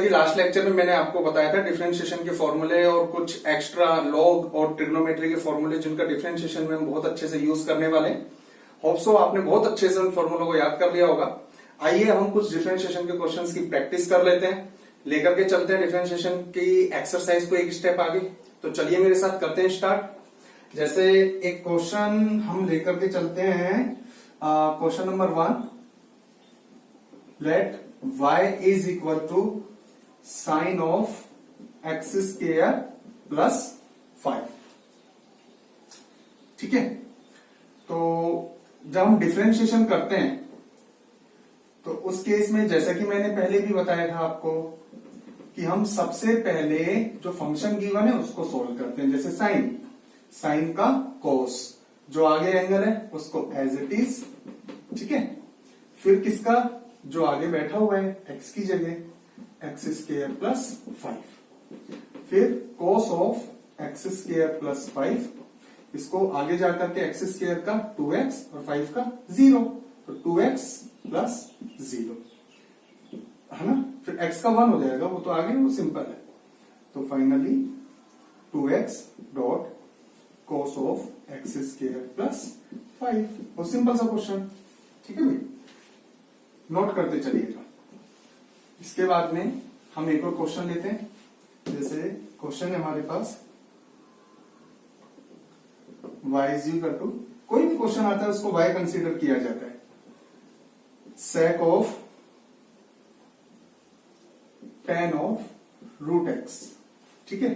जी last lecture में मैंने आपको बताया था डिफरेंशिएशन के फॉर्मूले और कुछ एक्स्ट्रा लॉग और ट्रिग्नोमेट्री के फॉर्मूले जिनका डिफरेंशिएशन में हम बहुत अच्छे से यूज करने वाले हैं। होप सो आपने बहुत अच्छे से उन फॉर्मूलों को याद कर लिया होगा। आइए हम कुछ डिफरेंशिएशन के क्वेश्चंस की प्रैक्टिस कर लेते हैं, लेकर के चलते हैं डिफरेंशिएशन की एक्सरसाइज को एक स्टेप आगे। तो चलिए मेरे साथ करते हैं स्टार्ट। जैसे एक क्वेश्चन हम लेकर के चलते हैं, question number 1, let y is equal to sin of x square plus 5। ठीक है, तो जब हम डिफरेंशिएशन करते हैं तो उस केस में जैसा कि मैंने पहले भी बताया था आपको कि हम सबसे पहले जो फंक्शन गिवन है उसको सोल्व करते हैं। जैसे साइन का कोस, जो आगे एंगल है उसको एज इट इज, ठीक है। फिर किसका, जो आगे बैठा हुआ है x की जगह एक्स स्क्वायर प्लस 5। फिर कोस ऑफ एक्स स्क्वायर प्लस 5, इसको आगे जाकर के एक्स स्क्वायर का 2x और 5 का 0, तो 2x प्लस 0 है ना। फिर x का 1 हो जाएगा, वो तो आगे वो सिंपल है। तो finally 2x dot cos of x square plus 5, वो सिंपल सा क्वेश्चन। ठीक है भाई, नोट करते चलिएगा। इसके बाद में हम एक और क्वेश्चन लेते हैं। जैसे क्वेश्चन है हमारे पास y इज इक्वल टू, कोई भी क्वेश्चन आता है उसको y कंसीडर किया जाता है, sec of tan of root x। ठीक है,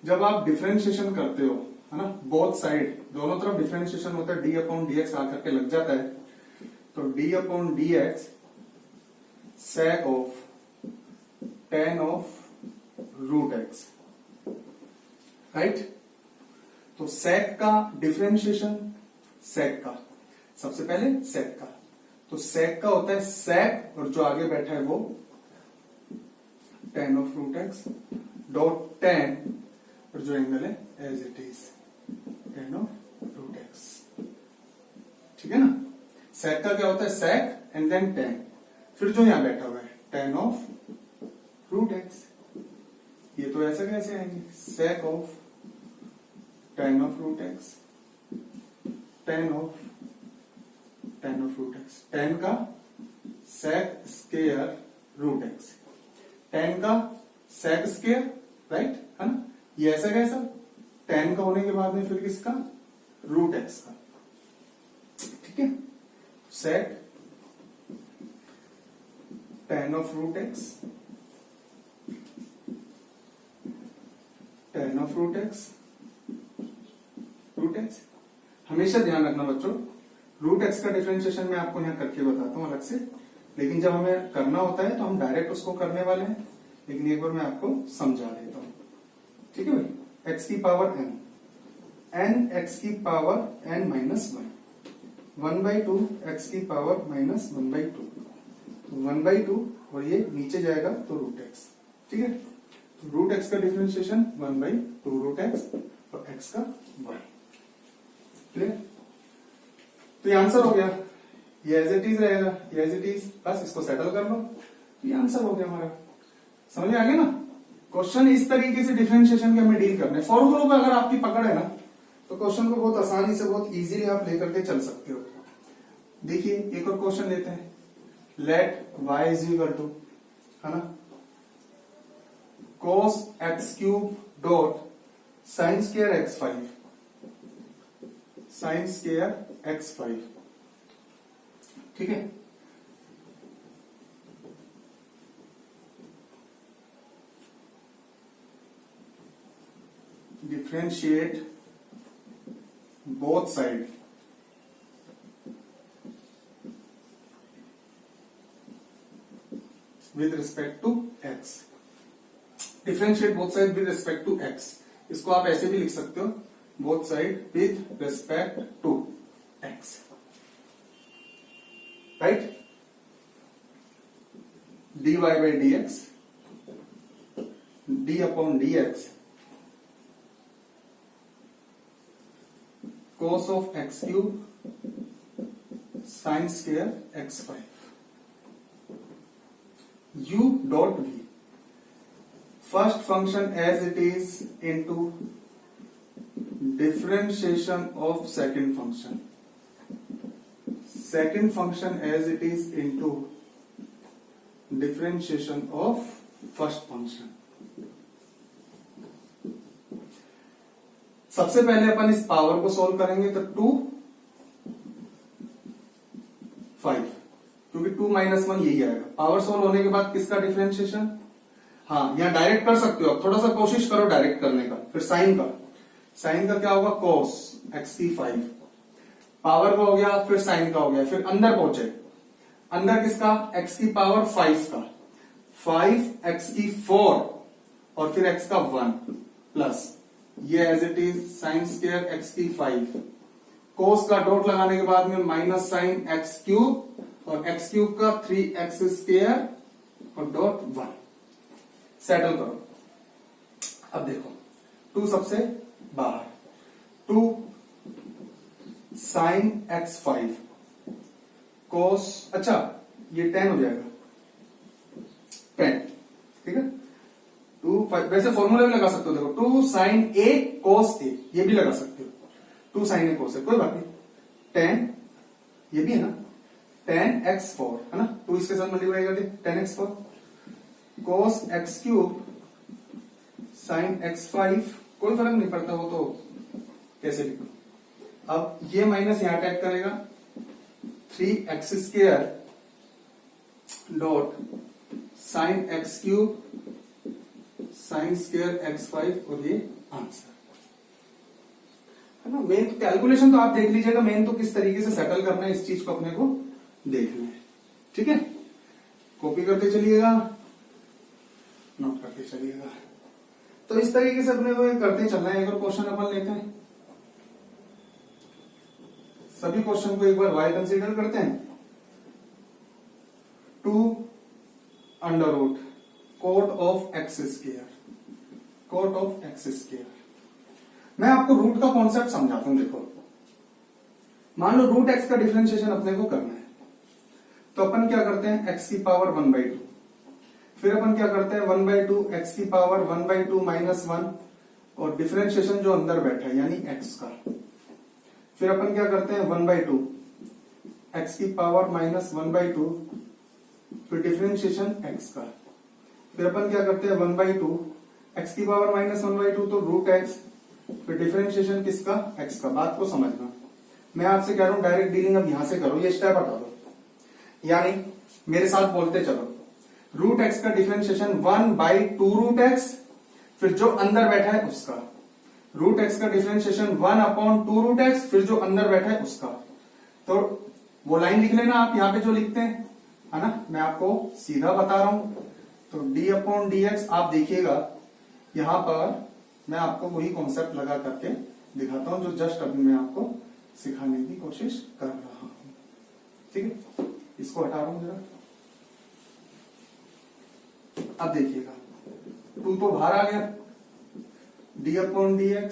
जब आप डिफरेंशिएशन करते हो, है ना, बोथ साइड दोनों तरफ डिफरेंशिएशन होता है, d अपॉन डी एक्स आकर के लग जाता है, तो d upon d x sec of tan of root x, right. तो sec का डिफरेंशिएशन, sec का सबसे पहले sec का, तो sec का होता है sec और जो आगे बैठा है वो tan of root x dot tan और जो एंगल है as it is tan of root x। ठीक है ना, sec का क्या होता है sec एंड देन tan, फिर जो यहां बैठा हुआ है tan ऑफ रूट x। ये तो ऐसा कैसे आएंगे, sec of tan of root x, tan of root x, tan का sec square root x, tan का sec स्क्वायर, राइट, है ना। ये ऐसा कैसा, tan का होने के बाद में फिर किसका, रूट x का। ठीक है, sec tan of root x, tan of root x, root x। हमेशा ध्यान रखना बच्चों, रूट x का डिफरेंशिएशन मैं आपको यहाँ करके बताता हूँ अलग से, लेकिन जब हमें करना होता है तो हम डायरेक्ट उसको करने वाले हैं, लेकिन एक बार मैं आपको समझा देता हूँ। ठीक है भाई, x की पावर n x की पावर n माइनस 1/2 x की पावर माइनस 1/2, 1/2 और ये नीचे जाएगा तो रूट x। ठीक है, तो रूट x का डिफरेंशिएशन 1/2 रूट x और x का 1। क्लियर, तो ये आंसर हो गया। ये एज इट इज रहेगा, ये एज इट इज, बस इसको सेटल कर लो, तो ये आंसर हो गया हमारा। समझ में आ गया ना। क्वेश्चन इस तरीके से डिफरेंशिएशन के हमें डील करने, फॉर्मूलों पे अगर आपकी पकड़ है ना तो क्वेश्चन को बहुत आसानी से, बहुत इजीली आप लेकर के चल सकते हो। देखिए एक और क्वेश्चन लेते हैं, let y is equal to, है ना, cos x cube dot sine square x5, sine square x5। ठीक है, differentiate both side with respect to x, differentiate both side with respect to x। इसको आप ऐसे भी लिख सकते हो, both side with respect to x, right. dy by dx, d अपॉन dx, cos of x cube sin square x5, u dot v, first function as it is into differentiation of second function, second function as it is into differentiation of first function. सबसे पहले अपन इस power को solve करेंगे तो 2 5, क्योंकि 2 - 1 यही आएगा। Power solve होने के बाद किसका डिफरेंशिएशन, हाँ यहां डायरेक्ट कर सकते हो आप, थोड़ा सा कोशिश करो डायरेक्ट करने का। फिर साइन का, साइन का क्या होगा cos x की 5, पावर का हो गया, फिर साइन का हो गया, फिर अंदर पहुंचे, अंदर किसका x की पावर 5 का, 5x की 4 और फिर x का 1 प्लस ये as it is sine square x की 5, कोस का डॉट लगाने के बाद में माइनस साइन एक्स क्यूब और x क्यूब का 3x स्क्वायर और डॉट 1, सेटल करो। अब देखो 2 सबसे बाहर, 2 साइन x5 कोस, अच्छा ये 10 हो जाएगा, 10, ठीक है। 2 5, वैसे फॉर्मूला भी लगा सकते हो, देखो 2 साइन a कोस a, ये भी लगा सकते हो, 2 साइन a कोस a, कोई बात नहीं। 10 ये भी है ना, 10x4 है ना, 2 इसके साथ मल्टीप्लाई कर दे, 10x4 कोस x क्यूब साइन x5, कोई फर्क नहीं पड़ता वो तो कैसे लिखो। अब ये माइनस यहां अटैक करेगा, 3x square dot sine x cube sine square x5 और ये आंसर है ना। मेन तो कैलकुलेशन तो आप देख लीजिएगा, मेन तो किस तरीके से सेटल करना है इस चीज को अपने को देखना है, ठीक है। कॉपी करते चलिएगा, नोट करते चलिएगा। तो इस तरीके से अपने को करते चलना है। एक और क्वेश्चन अपन लेते हैं, सभी क्वेश्चन को एक बार y कंसीडर करते हैं। 2 under root cot of x square, cot of x square. मैं आपको रूट का कॉन्सेप्ट समझाता हूं। देखो मान लो रूट एक्स का डिफरेंशिएशन अपने को करना है, तो अपन क्या करते हैं, एक्स की पावर 1/2, फिर अपन क्या करते हैं 1/2 एक्स की पावर 1/2 माइनस 1 और डिफरेंशिएशन जो अंदर बैठा है यानी एक्स का, फिर अपन क्या करते हैं 1/2 एक्स की पावर माइनस 1/2 फिर डिफरेंशिएशन एक्स का, फिर अपन क्या करते हैं 1/2 एक्स की पावर माइनस 1/2 तो रूट एक्स, फिर डिफरेंशिएशन किसका, एक्स का। बात को समझना, मैं आपसे कह रहा हूं डायरेक्ट डीलिंग अब यहां से करो, ये स्टेप हटा दो, यानी मेरे साथ बोलते चलो। रूट एक्स का डिफरेंशिएशन 1/2 रूट एक्स, फिर जो अंदर बैठा है उसका। रूट एक्स का डिफरेंशिएशन 1/2 रूट एक्स, फिर जो अंदर बैठा है उसका। तो वो लाइन लिख लेना आप यहां पे जो लिखते हैं, है ना, मैं आपको सीधा बता रहा हूं। तो d/dx आप देखिएगा, यहां पर मैं आपको वही कॉन्सेप्ट लगा करके दिखाता हूं जो जस्ट अभी मैं आपको सिखाने की कोशिश कर रहा हूं, ठीक है। इसको हटा रहा हूं जरा। अब देखिएगा 2 तो बाहर आ गया, d/dx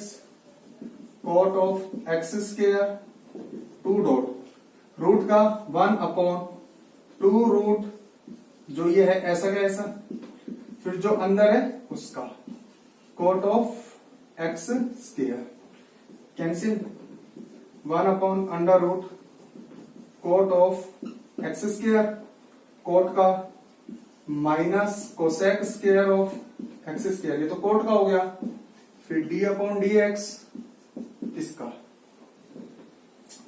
cot of x square 2 dot root का 1/2 रूट जो ये है ऐसा का ऐसा, फिर जो अंदर है उसका cot of x square cancel, 1/√, cot of x square, cot का minus cosec square of x square, ये तो कोट का हो गया। फिर d/dx इसका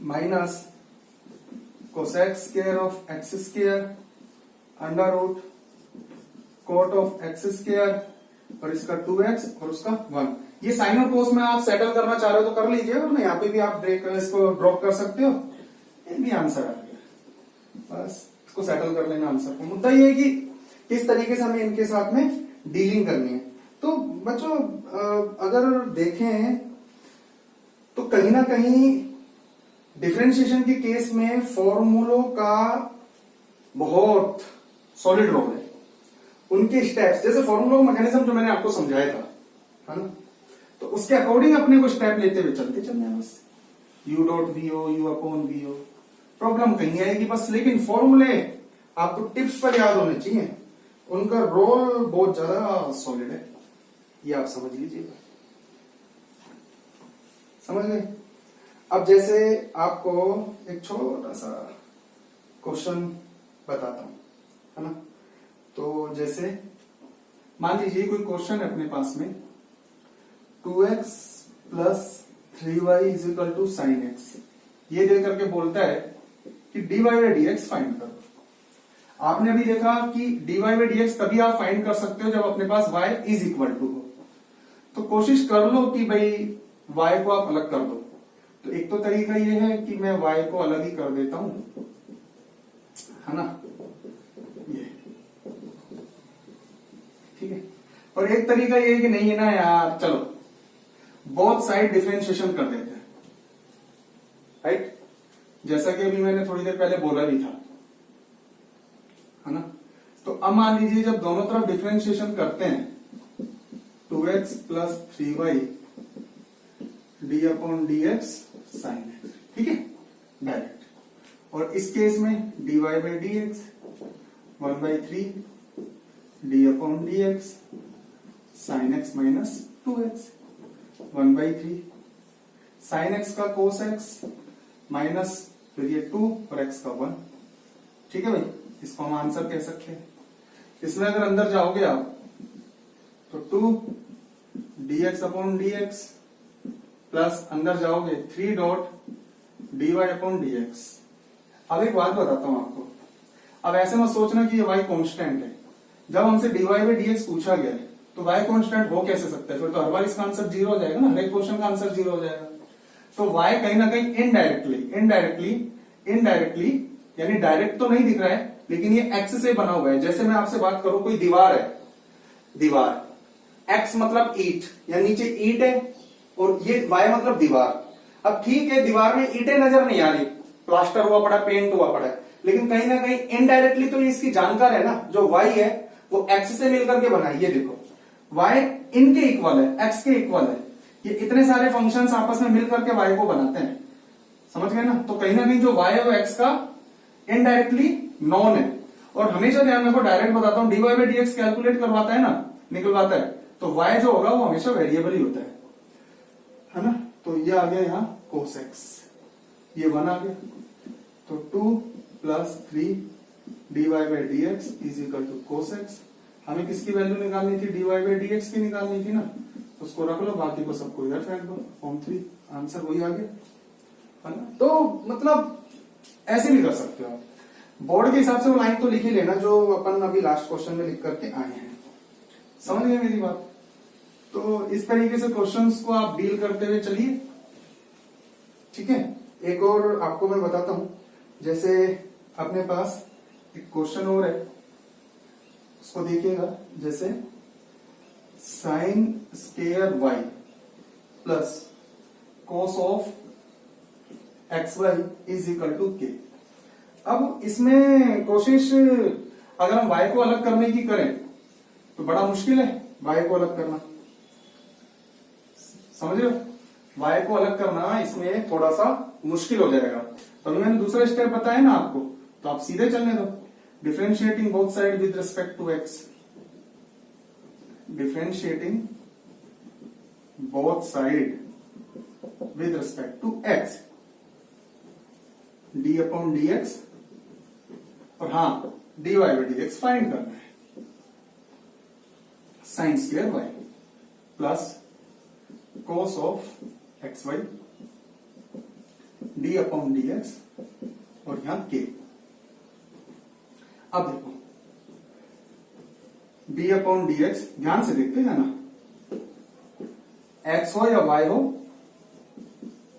minus cosec square of x square under root cot of x square और इसका 2x और उसका 1। ये साइन और कोस में आप सेटल करना चाह रहे हो तो कर लीजिए, और यहाँ पे भी आप ब्रेक इसको ड्रॉप कर सकते हो। ये भी आंसर आ गया, बस इसको सेटल कर लेना आंसर को। मुद्दा ये है कि किस तरीके से हमें इनके साथ में डीलिंग करनी है। तो बच्चों अगर देखें तो कहीं ना कहीं डिफरेंशिएशन के केस में फॉर्मूलों का बहुत सॉलिड रोल है। उनके स्टेप्स, जैसे फॉर्मूला मैकेनिज्म जो मैंने आपको समझाया था, है ना, तो उसके अकॉर्डिंग अपने को स्टेप लेते हुए चलते चलना है बस। u.vo, u/vo, प्रॉब्लम कहीं आएगी बस, लेकिन फॉर्मूले आपको टिप्स पर याद होने चाहिए, उनका रोल बहुत ज्यादा सॉलिड है। ये आप समझ लीजिएगा। समझ गए? अब जैसे आपको एक छोटा सा क्वेश्चन बताता हूं, है ना। तो जैसे मान लीजिए कोई क्वेश्चन है अपने पास में 2x plus 3y is equal to sine x, ये दे करके बोलता है कि dy बाई dx फाइंड करो। आपने अभी देखा कि dy बाई dx तभी आप फाइंड कर सकते हो जब अपने पास y इज इक्वल टू हो। तो कोशिश कर लो कि भाई y को आप अलग कर दो। तो एक तो तरीका ये है कि मैं y को अलग ही कर देता हूं, है ना, ये ठीक है। और एक तरीका ये है कि नहीं है ना यार, चलो बोथ साइड डिफरेंशिएशन कर देते हैं, राइट, जैसा कि अभी मैंने थोड़ी देर पहले बोला भी था, है ना। तो अब मान लीजिए जब दोनों तरफ डिफरेंशिएशन करते हैं 2x plus 3y D upon d x sine x, ठीक है, डायरेक्ट। और इस केस में dy by d x 1/3 D upon d x sine x minus 2x 1/3 sine x का कोस एक्स माइनस फिर ये 2 और x का 1, ठीक है भाई, इसको हम आंसर कह सकते हैं। इसमें अगर अंदर जाओगे आप तो 2 dx अपॉन dx प्लस अंदर जाओगे 3 डॉट dy अपॉन dx। अब एक बात बताता हूं आपको, अब ऐसे मत सोचना कि ये y कांस्टेंट है। जब हमसे dy बाई dx पूछा गया है तो y कांस्टेंट हो कैसे सकता है, फिर तो हर बार इसका आंसर 0 हो जाएगा ना, हर एक क्वेश्चन का आंसर 0 हो जाएगा। तो y कहीं ना कहीं इनडायरेक्टली यानी डायरेक्ट तो नहीं दिख रहा है, लेकिन ये x से बना हुआ है। जैसे मैं आपसे बात करूं, कोई दीवार है, दीवार x मतलब ईंट या नीचे ईंट है और ये y मतलब दीवार। अब ठीक है, दीवार में ईंटें नजर नहीं आ रही, प्लास्टर हुआ पड़ा, पेंट हुआ पड़ा है, लेकिन कहीं ना कहीं इनडायरेक्टली तो ये इसकी जानकार है ना, जो y है वो x से मिलकर के बना है। ये देखो y इनके इक्वल है, x के इक्वल है। ये इतने सारे फंक्शंस आपस में मिलकर के y को बनाते हैं, समझ गए ना। तो कहीं ना कहीं जो y है वो x का इनडायरेक्टली नॉन है। और हमेशा ध्यान रखो, डायरेक्ट बताता हूं, dy बाई dx कैलकुलेट करवाता है ना, निकलवाता है, तो y जो होगा वो हमेशा वेरिएबल ही होता है ना। तो ये आ गया यहां cos x, ये 1 आ गया। तो 2 plus 3 dy by dx is equal to cos x। हमें किसकी वैल्यू निकालनी थी, dy बाई dx की निकालनी थी ना, उसको रख लो, बाकी को सबको इधर फेंक दो, फॉर्म 3 आंसर वही आ गया, है ना। तो मतलब ऐसे भी कर सकते हो आप, बोर्ड के हिसाब से वो लाइन तो लिख ही लेना जो अपन अभी लास्ट क्वेश्चन में लिख करके आए हैं। समझ गए मेरी बात? तो इस तरीके से क्वेश्चंस को आप डील करते हुए चलिए, ठीक है। एक और आपको मैं बताता हूं, जैसे अपने पास एक क्वेश्चन और है, उसको देखिएगा। जैसे sine square y plus cos of xy is equal to k। अब इसमें कोशिश अगर हम y को अलग करने की करें तो बड़ा मुश्किल है y को अलग करना, समझ रहे हो। y को अलग करना इसमें थोड़ा सा मुश्किल हो जाएगा। तो अभी मैंने दूसरा स्टेप बताया ना आपको, तो आप सीधे चलने दो। Differentiating both side with respect to x, differentiating both side with respect to x, d upon d x, और हाँ dy by d x find करना है। Sine square y plus cos of x y d upon d x, और यहां k। अब देखो D upon d x, ध्यान से देखते हैं ना, x हो या y हो,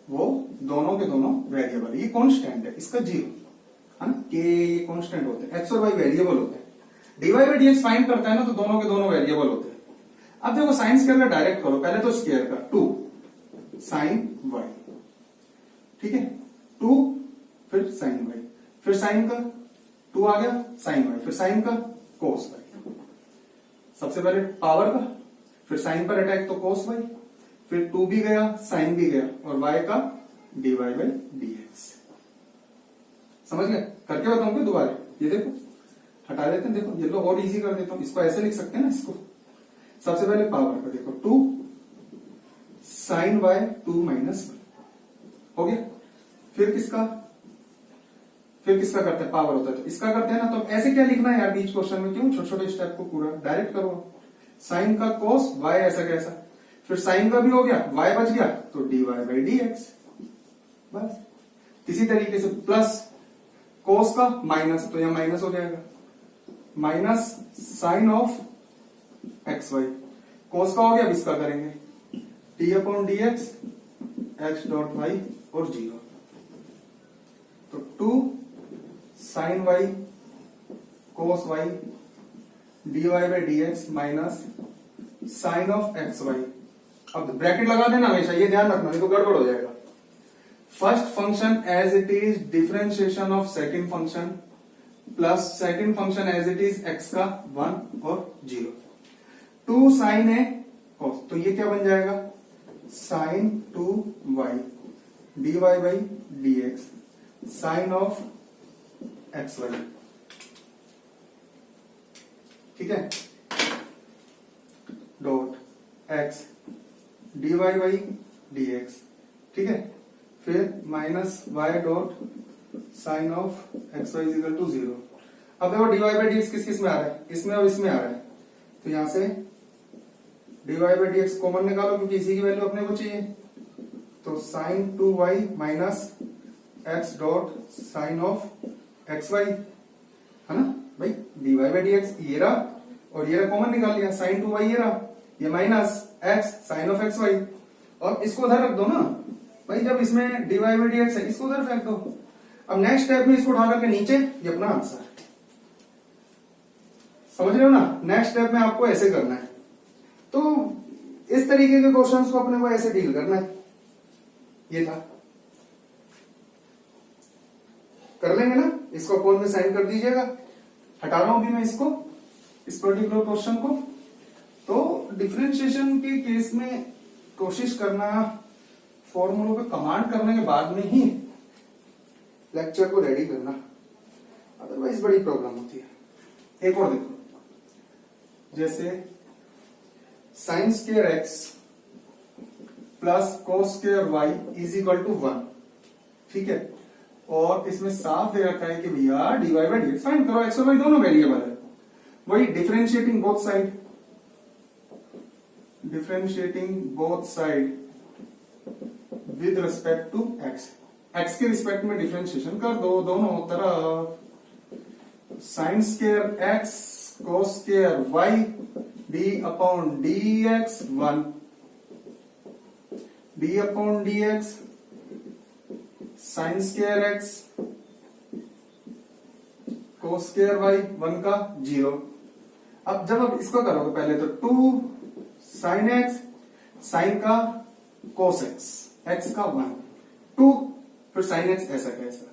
वो दोनों के दोनों वेरिएबल, ये कांस्टेंट है, इसका 0 है ना, k कांस्टेंट होते हैं, x और y वेरिएबल होते हैं। dy बाई dx फाइंड करता है ना, तो दोनों के दोनों वेरिएबल होते हैं। अब देखो साइन स्क्वायर का डायरेक्ट करो, पहले तो स्क्वायर का 2 साइन y, ठीक है, 2 फिर साइन y, फिर साइन का 2 आ गया, साइन y, फिर साइन का कोस y, सबसे पहले पावर का, फिर साइन पर अटैक तो कोस y, फिर 2 भी गया, साइन भी गया, और y का dy बाई dx। समझ गए? करके बताऊंगा दोबारा, ये देखो हटा देते हैं, देखो ये लो और इजी कर देता हूं, इसको ऐसे लिख सकते हैं ना, इसको सबसे पहले पावर का देखो 2 sin y 2 माइनस 1 हो गया। फिर किसका करते हैं, पावर होता है तो इसका करते हैं ना। तो ऐसे क्या लिखना है यार बीच क्वेश्चन में, क्यों छोटे छोटे स्टेप को पूरा डायरेक्ट करो। साइन का कोस y ऐसा कैसा, फिर साइन का भी हो गया, y बच गया तो dy बाई dx, बस। इसी तरीके से प्लस कोस का माइनस, तो यह माइनस हो जाएगा, minus sine of x y, cos का हो गया, अब इसका करेंगे d upon d x x dot y और 0, तो 2 sine y cos y d y by d x minus sine of x y. अब ब्रैकेट लगा देना हमेशा, ये ध्यान रखना नहीं तो गड़बड़ हो जाएगा। First function as it is differentiation of second function plus second function as it is x का 1 और 0, 2 साइन है कोस, तो ये क्या बन जाएगा sine 2 y d y by d x sine of x y, ठीक है, dot x d y by d x, ठीक है, फिर minus y dot sine of x y is equal to 0। अब देखो d y by d x किस में आ रहा है, इसमें और इसमें आ रहा है, तो यहां से d y by d x common निकालो क्योंकि इसी की वैल्यू अपने को चाहिए, तो sine 2 y minus x dot sine of x y, है ना भाई, d y by d x ये रहा और ये रहा, कॉमन निकाल लिया, साइन 2 वाई ये रहा, ये minus x sine of x y, और इसको उधर रख दो ना भाई, जब इसमें d y by d x है इसको उधर फेंक दो। अब नेक्स्ट स्टेप में इसको उठा करके नीचे, ये अपना आंसर, समझ रहे हो ना। नेक्स्ट स्टेप में आपको ऐसे करना है, तो इस तरीके के क्वेश्चंस को अपने को ऐसे डील करना है, ये था, कर लेंगे ना, इसको अपोन में साइन कर दीजिएगा, हटा रहा हूं भी मैं इसको, इस पर्टिकुलर क्वेश्चन को। तो डिफरेंशिएशन के केस में कोशिश करना फॉर्मूलों पे कमांड करने के बाद में ही लेक्चर को रेडी करना, अदरवाइज बड़ी प्रॉब्लम होती है। एक और देखो, जैसे sine square x plus cos square y is equal to 1, ठीक है, और इसमें साफ दे रखा है कि भैया d y by d x find करो, एक्स और वाई दोनों वेरिएबल है, वही differentiating both side, differentiating both side with respect to x, x के रिस्पेक्ट में डिफरेंशिएशन कर दो दोनों तरफ, sine square x cos square y d upon d x 1, d upon d x sine square x cos square y 1 का 0। अब जब आप इसको करोगे पहले तो 2 साइन एक्स, साइन का कोस एक्स, एक्स का 1, 2 फिर साइन एक्स ऐसा कैसा,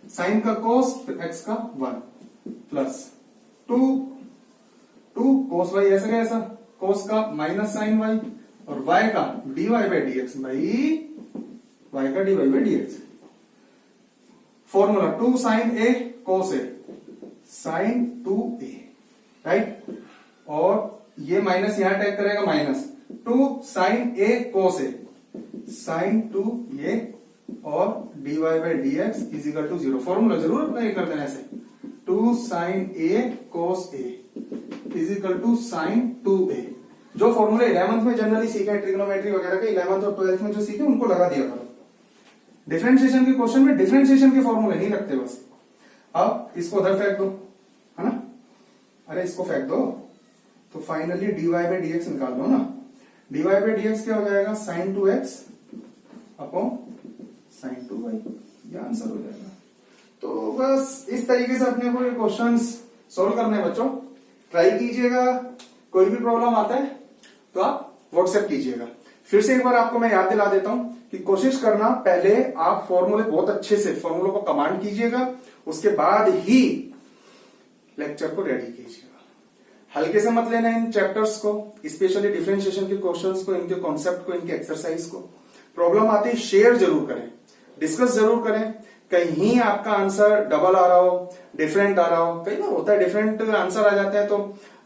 साइन का कोस फिर एक्स का 1 प्लस 2 कोस वाई ऐसा कैसा, कोस का माइनस साइन वाई और वाई का d y by d x, भाई वाई का d y by d x, formula 2 sine a cos a sine 2a, right, और ये माइनस यहां टैग करेगा minus 2 sine a cos a sine 2a और dy by d x is equal to 0। Formula जरूर apply कर देना ऐसे, 2 sine a cos a is equal to sign 2a। जो फॉर्मूला 11th में जनरली सीखा है ट्रिग्नोमेट्री वगैरह के, 11th और 12th में जो सीखे उनको लगा दिया करो। डिफरेंशिएशन के क्वेश्चन में डिफरेंशिएशन के फॉर्मूले नहीं लगते बस। अब इसको उधर फेंक दो, है ना, अरे इसको फेंक दो, तो finally dy by d x निकाल लो ना, dy बाई डी एक्स क्या हो जाएगा sign 2x upon sine 2y, ये आंसर हो जाएगा। तो बस इस तरीके से अपने को ये क्वेश्चंस सॉल्व करने हैं बच्चों, ट्राई कीजिएगा। कोई भी प्रॉब्लम आता है तो आप व्हाट्सएप कीजिएगा। फिर से एक बार आपको मैं याद दिला देता हूं कि कोशिश करना पहले आप फॉर्मूले बहुत अच्छे से फॉर्मूलों को कमांड कीजिएगा, उसके बाद ही लेक्चर को रेडी कीजिएगा। हल्के से मत लेना इन चैप्टर्स को, स्पेशली डिफरेंशिएशन के क्वेश्चंस को, इनके कॉन्सेप्ट को, इनके एक्सरसाइज को। प्रॉब्लम आते ही शेयर जरूर करें, डिस्कस जरूर करें। कहीं आपका आंसर डबल आ रहा हो, डिफरेंट आ रहा हो, कई बार होता है डिफरेंट आंसर आ जाता है तो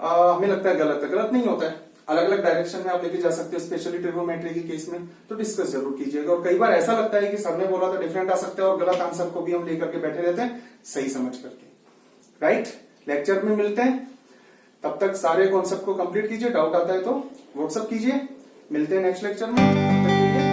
हमें लगता है गलत है, गलत नहीं होता है। अलग अलग डायरेक्शन में आप लेके जा सकते हो, स्पेशली ट्रिग्नोमेट्री के केस में, तो डिस्कस जरूर कीजिएगा। और कई बार ऐसा लगता है कि सर ने बोला था डिफरेंट आ सकता है और गलत आंसर को भी हम लेकर के बैठे रहते हैं सही समझ करके। राइट, लेक्चर में मिलते हैं, तब तक सारे कॉन्सेप्ट को कंप्लीट कीजिए। डाउट आता है तो व्हाट्सअप कीजिए। मिलते हैं नेक्स्ट लेक्चर में, तब तक के लिए